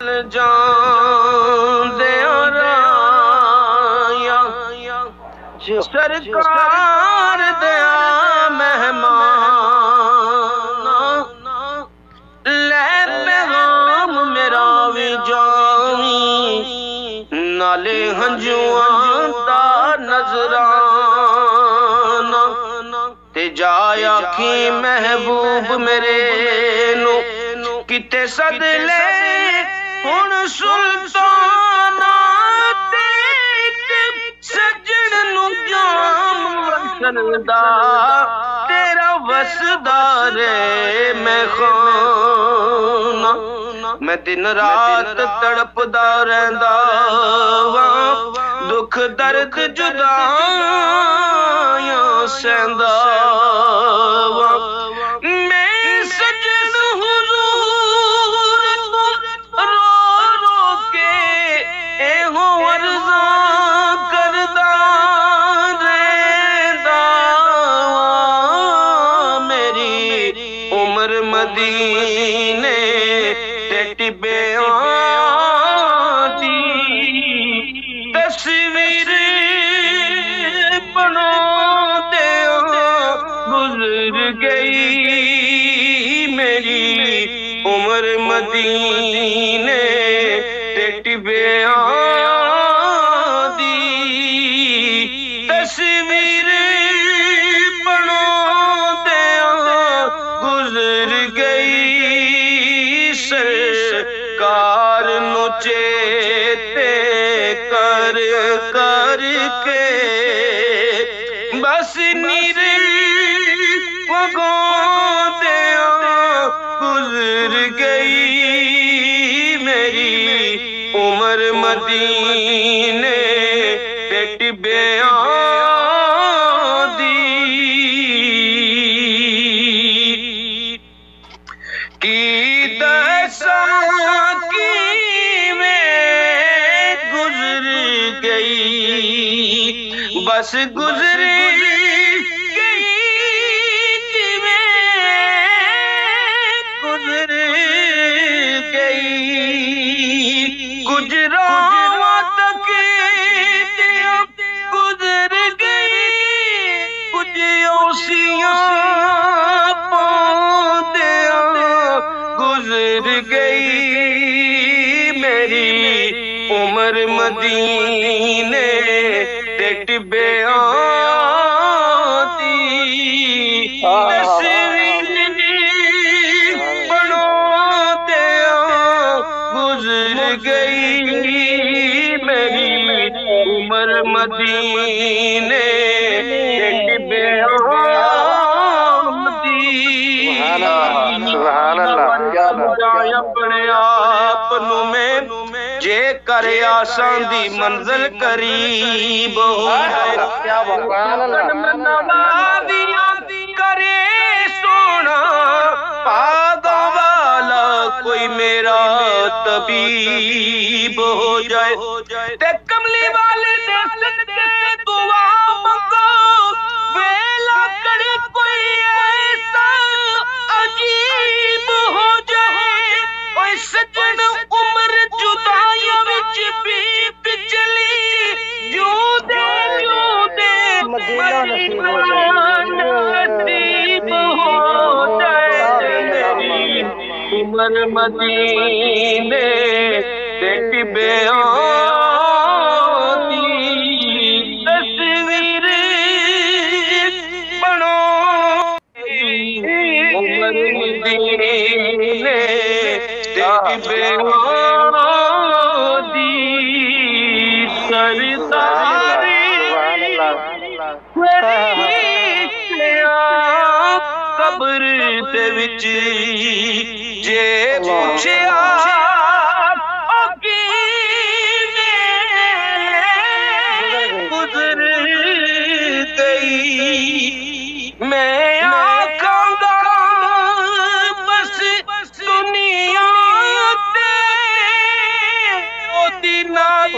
जान दे सरकार दया मेहमान ले पैगाम मेरा भी जानी नाले हंजुआं दा नजराना ते जाया की महबूब मेरे नु किते सद ले हुण सुल्ताना सजन नु जाम वसदा तेरा वसदा रे मैं खाना मैं दिन रात तड़पदा रहंदा वां दुख दर्द जुदाइयां सहंदा वां मैं सजन हुजूर रो रो के एहो अर्ज़ा करदा रहंदा मेरी उम्र मदीने ते टिब्बियां दी तस्वीर बना दे गुजर गई मेरी उम्र मदीने ते टिब्बियां दी तस्वीर बना दे गुजर गई सरकार नु चेते कर कर के बस नीरे पगोंदे गुजर गई मेरी उम्र मदीने ते टिब्बियां दी की दसा की में गुजर गई बस गुजर गई गुजर गई गुजरात तक गुजर गई कुछ ओसियां पांदिया गुजर गई मेरी उम्र मदीने ते टिब्बियां दी तस्वीर बना दे गुजर गई मेरी उम्र मदीने ते टिब्बियां दी अपने आप नु में जे कर आसां दी मंजिल करीब हो करे सोना पागा वाला कोई मेरा तबीब हो जाए ते कमली वाले दे सदके दुआ मंगो वेला करे कोई ऐसा अजीब हो जाए ओए सजन उम्र जुदाइयां विच बीत चली यूं दे मदीना नसीब हो जाए मेरी उम्र मदीने ते टिब्बियां दी तस्वीर बनो उम्र मदीने ते टिब्बियां दी सरदारी कब्र दे विच जे पूछया गुजर गई मैं आखांगा बस दुनिया ते ओदी नात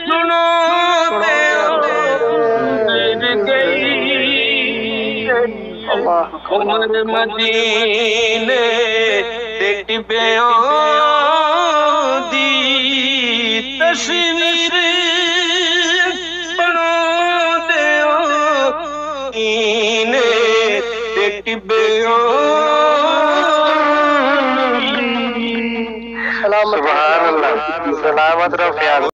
सुनो ते गुजर गई उम्र मदीने ते टिब्बियां तस्वीर बनो देओ इने ते टिब्बेओ सुभान अल्लाह, सलामत रहो ख्याल।